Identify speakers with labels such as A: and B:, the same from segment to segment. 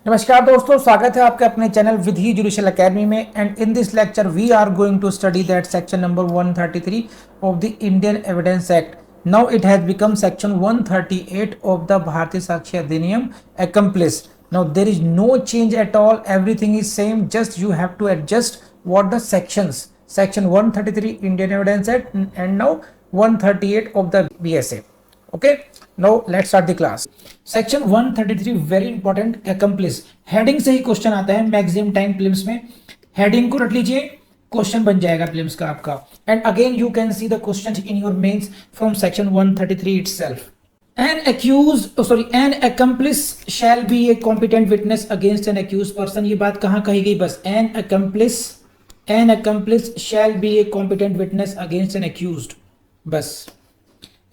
A: नमस्कार दोस्तों, स्वागत है आपके अपने चैनल विधि जुडिशियल एकेडमी में। And in this lecture we are going to study that section number 133 of the Indian Evidence Act. Now it has become section 138 of the Bharatiya Sakshya अधिनियम accomplice. Now there is no change at all, everything is same, just you have to adjust what the sections, section 133 Indian Evidence Act and now 138 of the BSA. Okay, now let's start the class. Section 133 very important, accomplice. Heading से ही question आता है maximum time prelims में. Heading को रट लीजिए, question बन जाएगा प्रीलिम्स का आपका. And again you can see the question in your mains from section 133 itself. An accomplice shall be a competent witness against an accused person. ये बात कहाँ कही गई? बस an accomplice shall be a competent witness against an accused. बस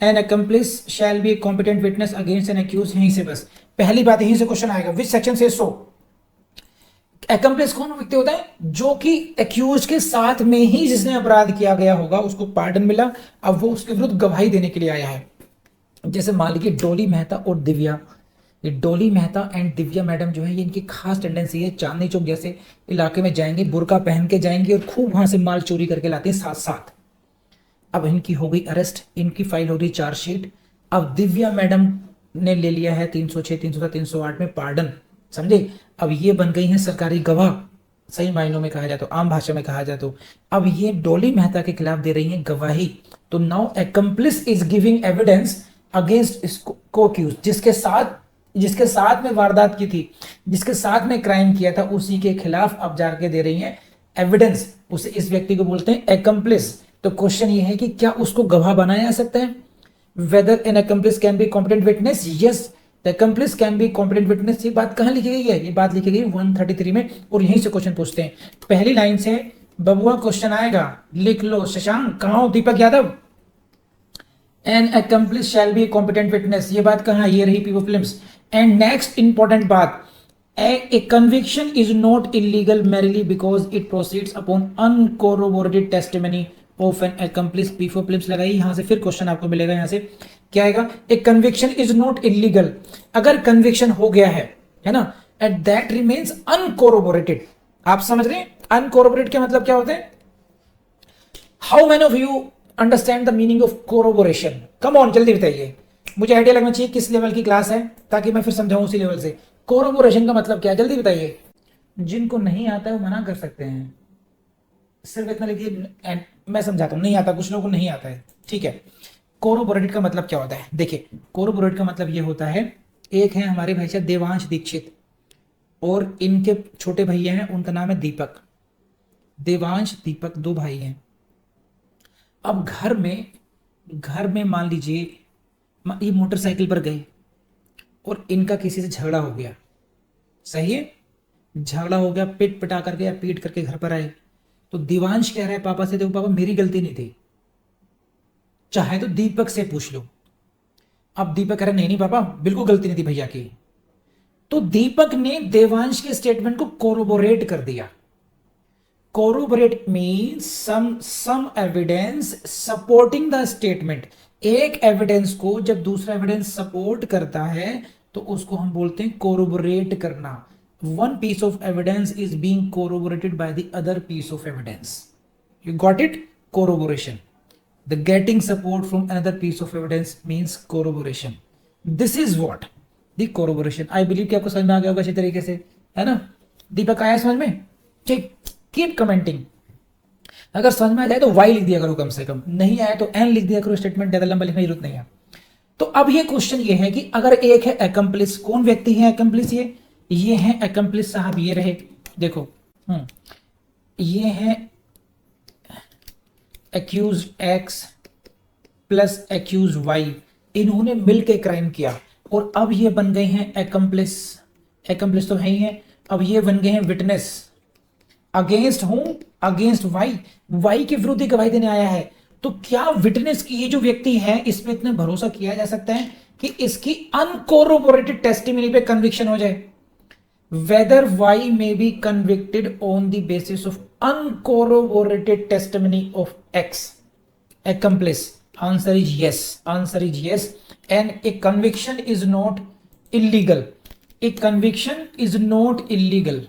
A: an accomplice shall be a competent witness against an accused. यहीं से बस पहली बात, यहीं से क्वेश्चन आएगा. विच सेक्शन से? सो accomplice कौन व्यक्ति होता है? जो कि accused के साथ में ही जिसने अपराध किया गया होगा, उसको पार्डन मिला, अब वो उसके विरुद्ध गवाही देने के लिए आया है. जैसे मान लीजिए डोली मेहता और दिव्या. ये डोली मेहता एंड दिव्या मैडम जो है, ये इनकी खास टेंडेंसी है, चांदनी चौक जैसे इलाके में जाएंगे, बुर्का पहन के जाएंगे और खूब वहां से माल चोरी करके लाते हैं साथ साथ. अब इनकी हो गई अरेस्ट, इनकी फाइल हो रही चार्जशीट. अब दिव्या मैडम ने ले लिया है 306, 307, 308 में पार्डन, समझे. अब ये बन गई हैं सरकारी गवाह, सही मायनों में कहा जाए तो, आम भाषा में कहा जाए तो. अब ये डोली मेहता के खिलाफ दे रही हैं गवाही. तो now accomplice is giving evidence against को अक्यूज, जिसके साथ में वारदात की थी, जिसके साथ में क्राइम किया था, उसी के खिलाफ अब जाके दे रही हैं एविडेंस. उसे, इस व्यक्ति को बोलते हैं accomplice. तो क्वेश्चन ये है कि क्या उसको गवाह बनाया जा सकता है? Whether an accomplice can be competent witness. Yes, the accomplice can be competent witness. ये बात कहां लिखी गई है? ये बात लिखी गई 133 में. और यहीं से क्वेश्चन पूछते हैं. पहली लाइन से बबुआ क्वेश्चन आएगा, लिख लो. शशांक कहां हो? Deepak Yadav. An accomplice shall be competent witness. ये बात कहां? ये रही PO films. And next important बात, a conviction is not illegal merely because it proceeds upon uncorroborated testimony of an accomplice. P4 films लगाई. यहां से फिर क्वेश्चन आपको मिलेगा. यहां से क्या आएगा? a conviction is not illegal. अगर कन्विक्शन हो गया है ना, and that remains uncorroborated. आप समझ रहे हैं अनकोरोबोरेट के मतलब क्या होते हैं? How many of you understand the meaning of corroboration? Come on, जल्दी बताइए. मुझे आइडिया लगना चाहिए किस लेवल की क्लास है, ताकि मैं फिर समझाऊं उसी लेवल से. कोरोबोरेशन का मतलब क्या है? जल्दी बताइए. जिनको नहीं आता है वो मना कर सकते हैं. सिर्फ इतना लिखिए, मैं समझाता हूं. नहीं आता, कुछ लोगों को नहीं आता है, ठीक है. कोरोबोरेटेड का मतलब क्या होता है? देखिए, कोरोबोरेट का मतलब ये होता है, एक है हमारे भाई साहब देवांश दीक्षित, और इनके छोटे भैया हैं, उनका नाम है दीपक. देवांश दीपक दो भाई हैं. अब घर में मान लीजिए ये मोटरसाइकिल पर गए और इनका किसी से झगड़ा हो गया. सही है, झगड़ा हो गया, पिट पिटा करके या पीट करके घर पर आए. तो दिवांश कह रहा है पापा से, देखो पापा मेरी गलती नहीं थी, चाहे तो दीपक से पूछ लो. अब दीपक कह रहा नहीं पापा बिल्कुल गलती नहीं थी भैया की. तो दीपक ने देवांश के स्टेटमेंट को कोरोबोरेट कर दिया. Corroborate means some evidence supporting the statement. एक एविडेंस को जब दूसरा एविडेंस सपोर्ट करता है तो उसको हम बोलते हैं कोरोबोरेट करना. One piece of evidence is being corroborated by the other piece of evidence. You got it? Corroboration. The getting support from another piece of evidence means corroboration. This is what the corroboration. I believe कि आपको समझ में आ गया होगा अच्छी तरीके से, है ना? दीपक आया समझ में? ठीक, कीप कमेंटिंग. अगर समझ में आ जाए तो वाई लिख दिया करो कम से कम, नहीं आया तो एन लिख दिया करो. स्टेटमेंट ज्यादा लंबा लिखने की जरूरत नहीं है. तो अब ये क्वेश्चन ये है कि अगर एक है accomplice, कौन व्यक्ति है accomplice? ये है accomplice साहब, ये रहे, देखो. ये है accused X plus accused Y. इन्होंने मिलके क्राइम किया और अब ये बन गए हैं accomplice. accomplice तो है ही है. अब ये बन गए हैं विटनेस. अगेंस्ट हूं? अगेंस्ट वाई के विरुद्ध गवाही देने आया है. तो क्या विटनेस की ये जो व्यक्ति है, इसमें इतना भरोसा किया जा सकता है कि इसकी अनकोरोबोरेटेड टेस्टिमनी पे कन्विक्शन हो जाए? Whether Y may be convicted on the basis of uncorroborated testimony of X accomplice. Answer is yes. Answer is yes. And a conviction is not illegal. A conviction is not illegal,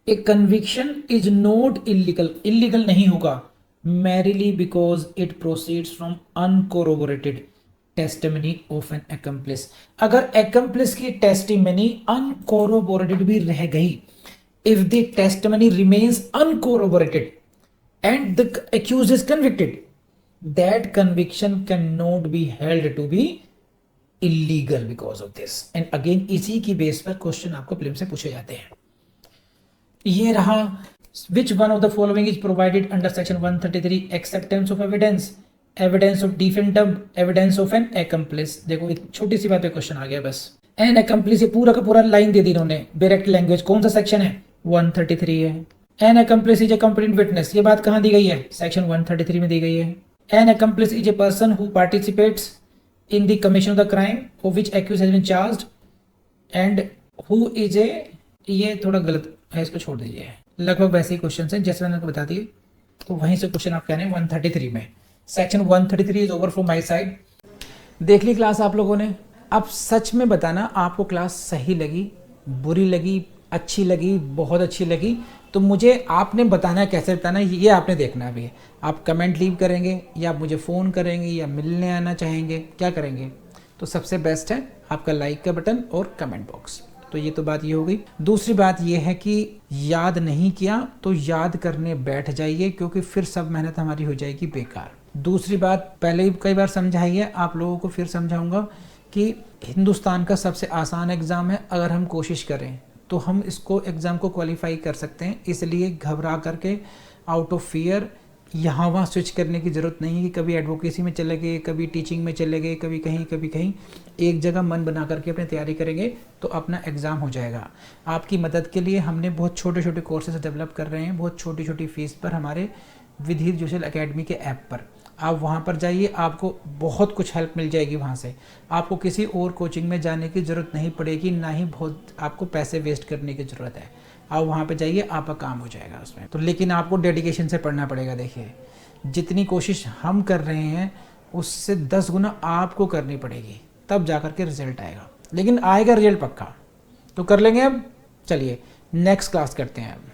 A: a conviction is not illegal, illegal नहीं होगा merely because it proceeds from uncorroborated testimony of an accomplice। अगर accomplice की testimony uncorroborated भी रह गई, if the testimony remains uncorroborated and the accused is convicted, that conviction cannot be held to be illegal because of this। and again इसी की base पर question आपको prelim से पूछे जाते हैं। ये रहा which one of the following is provided under section 133 acceptance of evidence, evidence of defendant, evidence of an accomplice। देखो एक छोटी सी बात पे क्वेश्चन आ गया बस। an accomplice, ये पूरा का पूरा लाइन दे दी इन्होंने, डायरेक्ट लैंग्वेज कौन सा सेक्शन है 133 है। An accomplice is a competent witness, ये बात कहाँ दी गई है सेक्शन 133 में दी गई है। An accomplice is a person who participates in the commission of the crime of which accused has been charged and who is a, ये थोड़ा गलत है इसको छोड़ दीजिए, लगभग वैसे ही क्वेश्चन है जैसे मैंने आपको बता दिए, तो वहीं से क्वेश्चन आप कहने 133 में। Section 133 is over from my side. देख ली क्लास आप लोगों ने, अब सच में बताना आपको क्लास सही लगी, बुरी लगी, अच्छी लगी, बहुत अच्छी लगी, तो मुझे आपने बताना है, कैसे बताना है ये आपने देखना है। अभी आप कमेंट लीव करेंगे या आप मुझे फ़ोन करेंगे या मिलने आना चाहेंगे, क्या करेंगे, तो सबसे बेस्ट है आपका लाइक का बटन और कमेंट बॉक्स। तो ये तो बात ये हो गई। दूसरी बात ये है कि याद नहीं किया तो याद करने बैठ जाइए, क्योंकि फिर सब मेहनत हमारी हो जाएगी बेकार। दूसरी बात पहले ही कई बार समझाई है, आप लोगों को फिर समझाऊंगा कि हिंदुस्तान का सबसे आसान एग्ज़ाम है, अगर हम कोशिश करें तो हम इसको एग्ज़ाम को क्वालिफाई कर सकते हैं। इसलिए घबरा करके आउट ऑफ फियर यहाँ वहाँ स्विच करने की ज़रूरत नहीं है कि कभी एडवोकेसी में चले गए, कभी टीचिंग में चले गए, कभी कहीं। एक जगह मन बना करके अपनी तैयारी करेंगे तो अपना एग्ज़ाम हो जाएगा। आपकी मदद के लिए हमने बहुत छोटे छोटे कोर्सेज डेवलप कर रहे हैं, बहुत छोटी छोटी फीस पर, हमारे विधि जोशल एकेडमी के ऐप पर। आप वहाँ पर जाइए, आपको बहुत कुछ हेल्प मिल जाएगी वहाँ से। आपको किसी और कोचिंग में जाने की ज़रूरत नहीं पड़ेगी, ना ही बहुत आपको पैसे वेस्ट करने की ज़रूरत है। आप वहाँ पे जाइए, आपका काम हो जाएगा उसमें। तो लेकिन आपको डेडिकेशन से पढ़ना पड़ेगा। देखिए जितनी कोशिश हम कर रहे हैं उससे 10 गुना आपको करनी पड़ेगी, तब जा कर के रिजल्ट आएगा। लेकिन आएगा रिजल्ट पक्का, तो कर लेंगे। अब चलिए नेक्स्ट क्लास करते हैं अब।